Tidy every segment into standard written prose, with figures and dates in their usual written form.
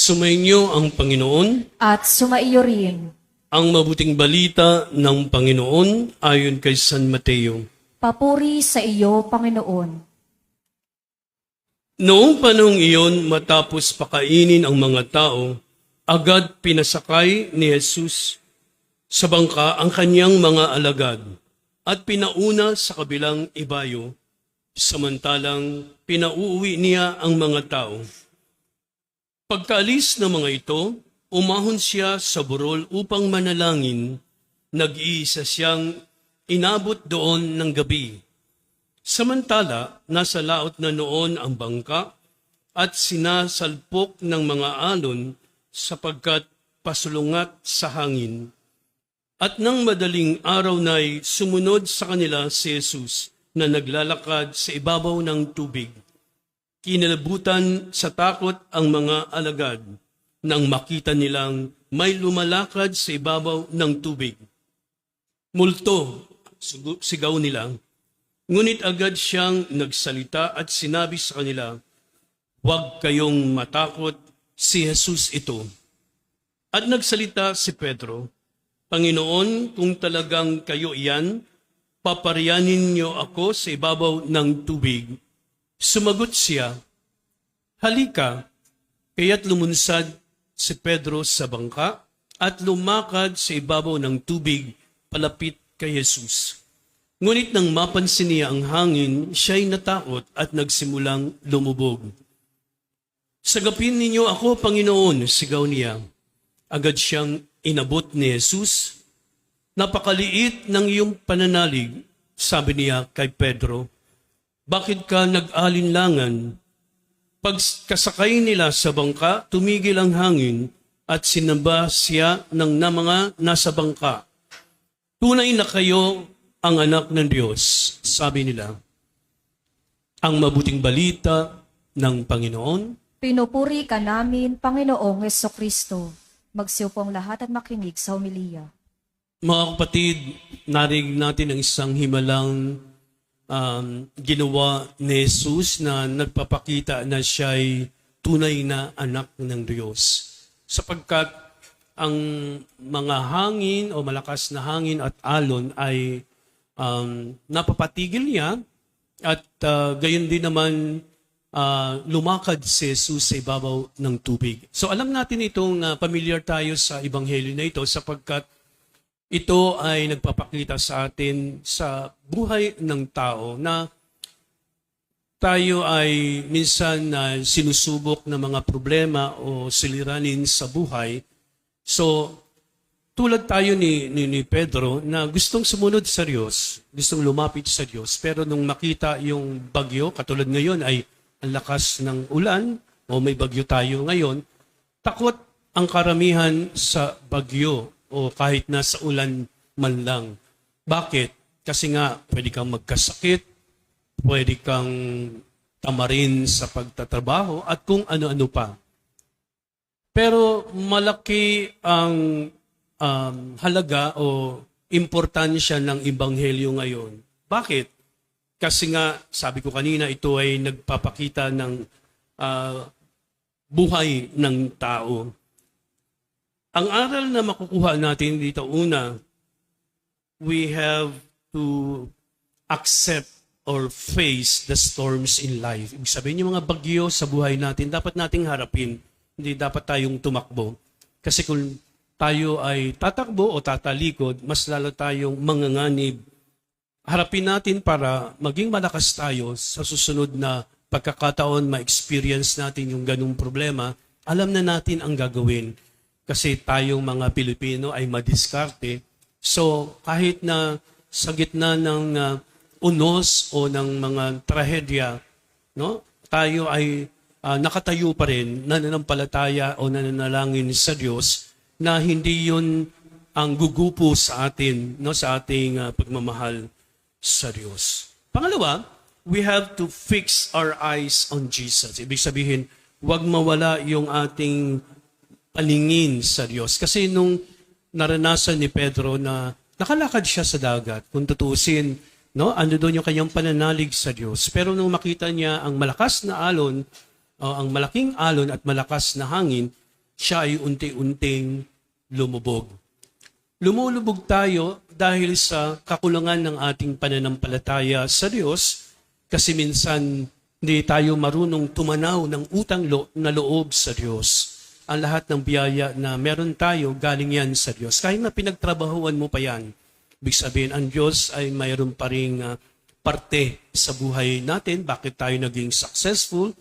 Sumainyo ang Panginoon. At sumaiyo rin. Ang mabuting balita ng Panginoon ayon kay San Mateo. Papuri sa iyo, Panginoon. Noong panahong iyon, matapos pakainin ang mga tao, agad pinasakay ni Jesus sa bangka ang kanyang mga alagad at pinauna sa kabilang ibayo, samantalang pinauuwi niya ang mga tao. Pagkaalis ng mga ito, umahon siya sa burol upang manalangin. Nag-iisa siyang inabot doon ng gabi. Samantala, nasa laot na noon ang bangka at sinasalpok ng mga alon sapagkat pasulungat sa hangin. At nang madaling araw na'y sumunod sa kanila si Jesus na naglalakad sa ibabaw ng tubig. Kinalabutan sa takot ang mga alagad nang makita nilang may lumalakad sa ibabaw ng tubig. Multo, sigaw nila. Ngunit agad siyang nagsalita at sinabi sa kanila, "Huwag kayong matakot, si Jesus ito." At nagsalita si Pedro, "Panginoon, kung talagang kayo iyan, paparianin niyo ako sa ibabaw ng tubig." Sumagot siya, "Halika." Kaya't lumunsad si Pedro sa bangka at lumakad sa ibabaw ng tubig palapit kay Jesus. Ngunit nang mapansin niya ang hangin, siya'y natakot at nagsimulang lumubog. "Sagapin ninyo ako, Panginoon," sigaw niya. Agad siyang inabot ni Jesus. "Napakaliit ng iyong pananalig," sabi niya kay Pedro. "Bakit ka nag-alinlangan?" Pagkasakay nila sa bangka, tumigil ang hangin at sinamba siya ng mga nasa bangka. "Tunay na kayo ang anak ng Diyos," sabi nila. Ang mabuting balita ng Panginoon. Pinupuri ka namin, Panginoong Hesukristo. Magsiupong lahat at makinig sa homilya. Mga kapatid, narinig natin ang isang himalang ginawa ni Jesus na nagpapakita na siya'y tunay na anak ng Diyos. Sapagkat ang mga hangin o malakas na hangin at alon ay napapatigil niya at gayon din naman lumakad si Jesus sa ibabaw ng tubig. So alam natin itong familiar tayo sa ebanghelyo na ito sapagkat ito ay nagpapakita sa atin sa buhay ng tao na tayo ay minsan sinusubok ng mga problema o siliranin sa buhay. So, tulad tayo ni Pedro na gustong sumunod sa Diyos, gustong lumapit sa Diyos, pero nung makita yung bagyo, katulad ngayon ay ang lakas ng ulan o may bagyo tayo ngayon, takot ang karamihan sa bagyo o kahit nasa ulan man lang. Bakit? Kasi nga, pwede kang magkasakit, pwede kang tamarin sa pagtatrabaho, at kung ano-ano pa. Pero malaki ang halaga o importansya ng ebanghelyo ngayon. Bakit? Kasi nga, sabi ko kanina, ito ay nagpapakita ng buhay ng tao. Ang aral na makukuha natin dito, una, we have to accept or face the storms in life. Ibig sabihin, yung mga bagyo sa buhay natin, dapat nating harapin. Hindi dapat tayong tumakbo. Kasi kung tayo ay tatakbo o tatalikod, mas lalo tayong manganganib. Harapin natin para maging malakas tayo sa susunod na pagkakataon, ma-experience natin yung ganung problema, alam na natin ang gagawin. Kasi tayong mga Pilipino ay madiskarte. So kahit na sa gitna ng unos o ng mga trahedya, no, tayo ay nakatayo pa rin, nananampalataya o nananalangin sa Diyos na hindi yun ang gugupo sa atin, no, sa ating pagmamahal sa Diyos. Pangalawa, we have to fix our eyes on Jesus. Ibig sabihin, huwag mawala yung ating paningin sa Diyos. Kasi nung naranasan ni Pedro na nakalakad siya sa dagat, kung tutusin, no, ano doon yung kanyang pananalig sa Diyos. Pero nung makita niya ang malakas na alon, ang malaking alon at malakas na hangin, siya ay unti-unting lumubog. Lumulubog tayo dahil sa kakulangan ng ating pananampalataya sa Diyos kasi minsan hindi tayo marunong tumanaw ng utang na loob sa Diyos. Ang lahat ng biyaya na meron tayo, galing yan sa Diyos. Kahit na pinagtrabahuan mo pa yan, ibig sabihin, ang Diyos ay mayroon pa ring parte sa buhay natin, bakit tayo naging successful,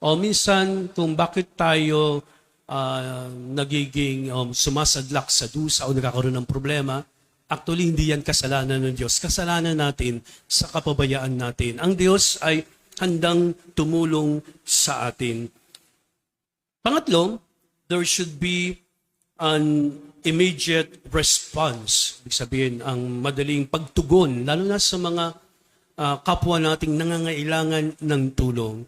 o minsan kung bakit tayo nagiging sumasadlak sa dusa o nagkakaroon ng problema, actually hindi yan kasalanan ng Diyos. Kasalanan natin sa kapabayaan natin. Ang Diyos ay handang tumulong sa atin. Pangatlo, there should be an immediate response. Ibig sabihin, ang madaling pagtugon, lalo na sa mga kapwa nating nangangailangan ng tulong.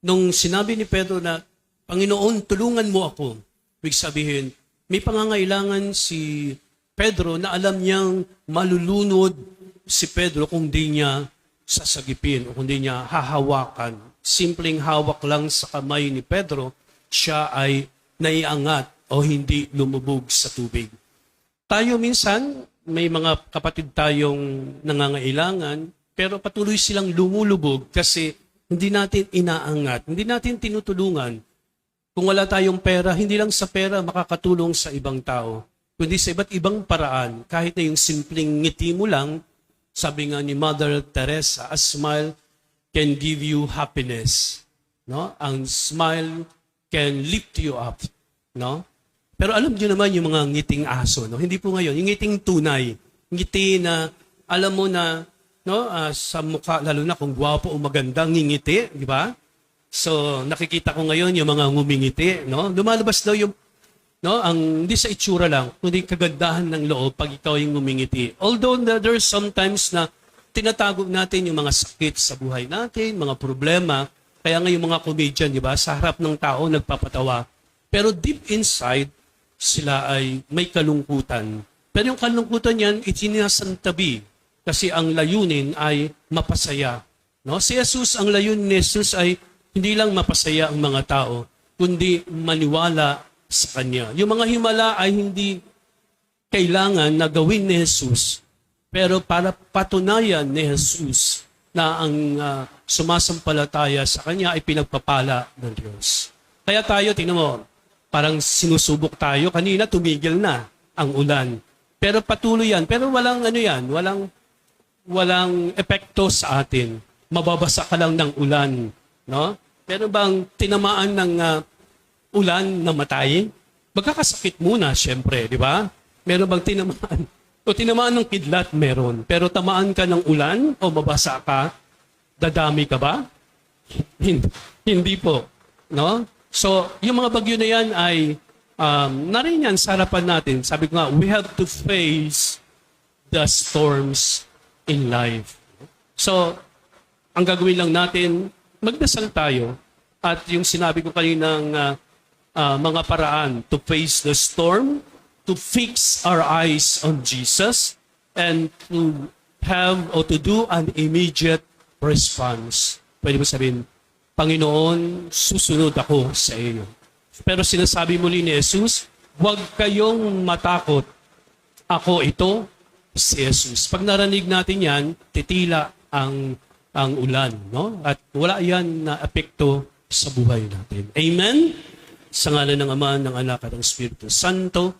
Nung sinabi ni Pedro na, Panginoon, tulungan mo ako. Ibig sabihin, may pangangailangan si Pedro na alam niyang malulunod si Pedro kung di niya sasagipin o kung di niya hahawakan. Simpleng hawak lang sa kamay ni Pedro, siya ay naiangat o hindi lumubog sa tubig. Tayo minsan, may mga kapatid tayong nangangailangan, pero patuloy silang lumulubog kasi hindi natin inaangat, hindi natin tinutulungan. Kung wala tayong pera, hindi lang sa pera makakatulong sa ibang tao, kundi sa iba't ibang paraan. Kahit na yung simpleng ngiti mo lang, sabi nga ni Mother Teresa, a smile can give you happiness. No? Ang smile can lift you up. No? Pero alam niyo naman yung mga ngiting aso. No? Hindi po ngayon. Yung ngiting tunay. Ngiti na alam mo na sa mukha, lalo na kung gwapo o maganda, ngingiti. Di ba? So, nakikita ko ngayon yung mga ngumingiti, no? Lumalabas daw yung, ang hindi sa itsura lang, kundi kagandahan ng loob pag ikaw yung ngumingiti. Although there's sometimes na tinatago natin yung mga sakit sa buhay natin, mga problema, kaya nga yung mga comedian, di ba, sa harap ng tao nagpapatawa. Pero deep inside, sila ay may kalungkutan. Pero yung kalungkutan yan, itinasantabi kasi ang layunin ay mapasaya. No? Si Jesus, ang layunin ni Jesus ay hindi lang mapasaya ang mga tao, kundi maniwala sa Kanya. Yung mga himala ay hindi kailangan na gawin ni Jesus, pero para patunayan ni Jesus na ang sumasampalataya sa Kanya ay pinagpapala ng Diyos. Kaya tayo, tingnan mo, parang sinusubok tayo. Kanina tumigil na ang ulan. Pero patuloy yan. Pero walang walang epekto sa atin. Mababasa ka lang ng ulan. No? Meron bang tinamaan ng ulan na matay? Magkakasakit muna, syempre, di ba? Meron bang tinamaan? O tinamaan ng kidlat, meron. Pero tamaan ka ng ulan o mabasa ka, dadami ka ba? Hindi po. No? So, yung mga bagyo na yan ay nariyan yan sa harapan natin. Sabi ko nga, we have to face the storms in life. So, ang gagawin lang natin, magdasal tayo at yung sinabi ko kaninang mga paraan to face the storm, to fix our eyes on Jesus, and to have or to do an immediate response. Pwede mo sabihin, Panginoon, susunod ako sa iyo. Pero sinasabi muli ni Jesus, huwag kayong matakot. Ako ito, si Jesus. Pag narinig natin yan, titila ang ulan, no? At wala yan na epekto sa buhay natin. Amen? Sa ngalan ng Ama, ng Anak, at ng Espiritu Santo.